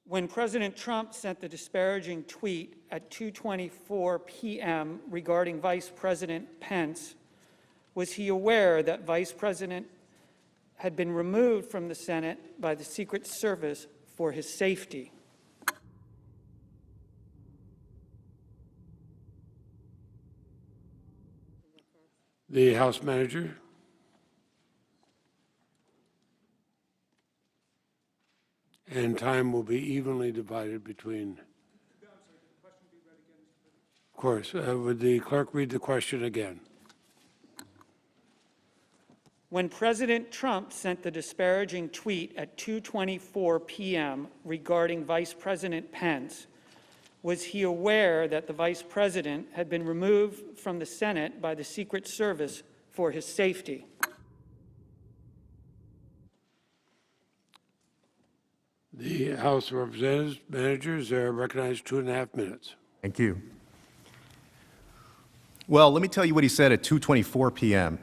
When President Trump sent the disparaging tweet at 2:24 p.m. regarding Vice President Pence, was he aware that Vice President had been removed from the Senate by the Secret Service for his safety? The House Manager. And time will be evenly divided between. Of course. Would the clerk read the question again? When President Trump sent the disparaging tweet at 2:24 p.m. regarding Vice President Pence, was he aware that the Vice President had been removed from the Senate by the Secret Service for his safety? The House of Representatives managers are recognized 2.5 minutes. Thank you. Well, let me tell you what he said at 2:24 p.m.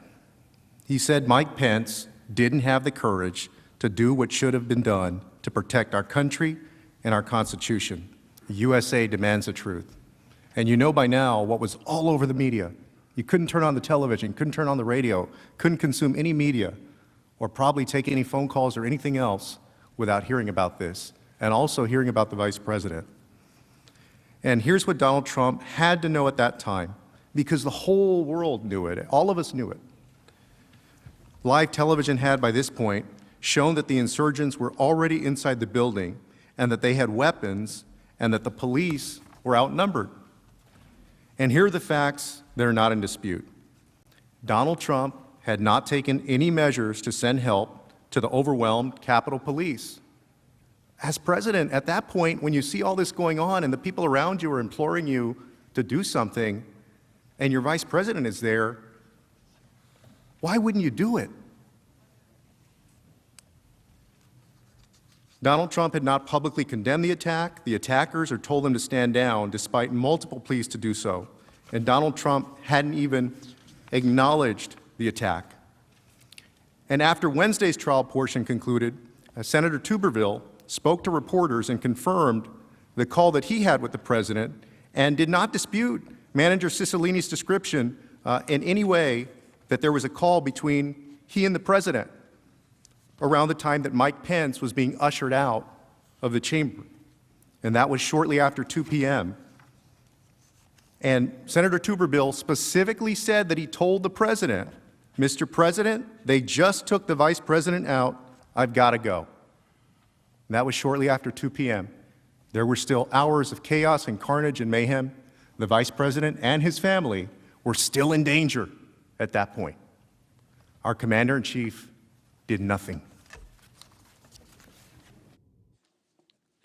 He said Mike Pence didn't have the courage to do what should have been done to protect our country and our Constitution. The USA demands the truth. And you know by now what was all over the media. You couldn't turn on the television, couldn't turn on the radio, couldn't consume any media, or probably take any phone calls or anything else without hearing about this, and also hearing about the Vice President. And here's what Donald Trump had to know at that time, because the whole world knew it. All of us knew it. Live television had, by this point, shown that the insurgents were already inside the building and that they had weapons and that the police were outnumbered. And here are the facts that are not in dispute. Donald Trump had not taken any measures to send help to the overwhelmed Capitol Police. As president, at that point, when you see all this going on and the people around you are imploring you to do something, and your vice president is there, why wouldn't you do it? Donald Trump had not publicly condemned the attack, the attackers, or told them to stand down, despite multiple pleas to do so. And Donald Trump hadn't even acknowledged the attack. And after Wednesday's trial portion concluded, Senator Tuberville spoke to reporters and confirmed the call that he had with the president and did not dispute Manager Cicilline's description in any way that there was a call between he and the president around the time that Mike Pence was being ushered out of the chamber. And that was shortly after 2 p.m. And Senator Tuberville specifically said that he told the president, Mr. President, they just took the vice president out. I've got to go. And that was shortly after 2 p.m. There were still hours of chaos and carnage and mayhem. The vice president and his family were still in danger at that point. Our commander-in-chief did nothing.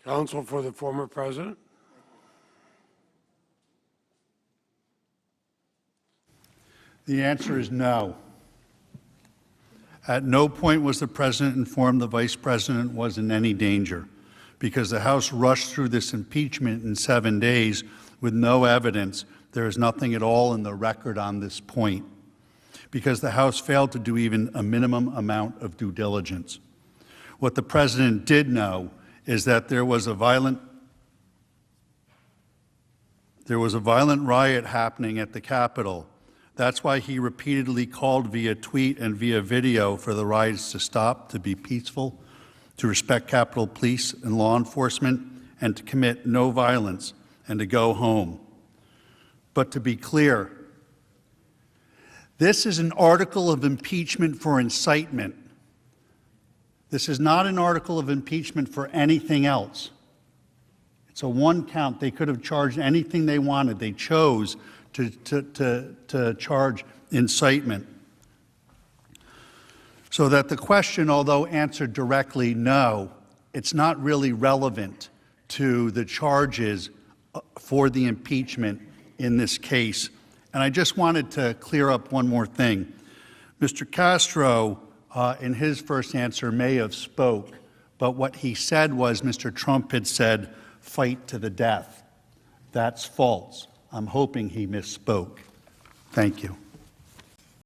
Counsel for the former president. The answer is no. At no point was the president informed the vice president was in any danger, because the House rushed through this impeachment in 7 days with no evidence. There is nothing at all in the record on this point, because the House failed to do even a minimum amount of due diligence. What the president did know is that there was a violent riot happening at the Capitol. That's why he repeatedly called via tweet and via video for the riots to stop, to be peaceful, to respect Capitol Police and law enforcement, and to commit no violence, and to go home. But to be clear, this is an article of impeachment for incitement. This is not an article of impeachment for anything else. It's a one count. They could have charged anything they wanted. They chose to charge incitement. So that the question, although answered directly no, it's not really relevant to the charges for the impeachment in this case. And I just wanted to clear up one more thing. Mr. Castro, in his first answer, may have spoke, but what he said was Mr. Trump had said, fight to the death. That's false. I'm hoping he misspoke. Thank you.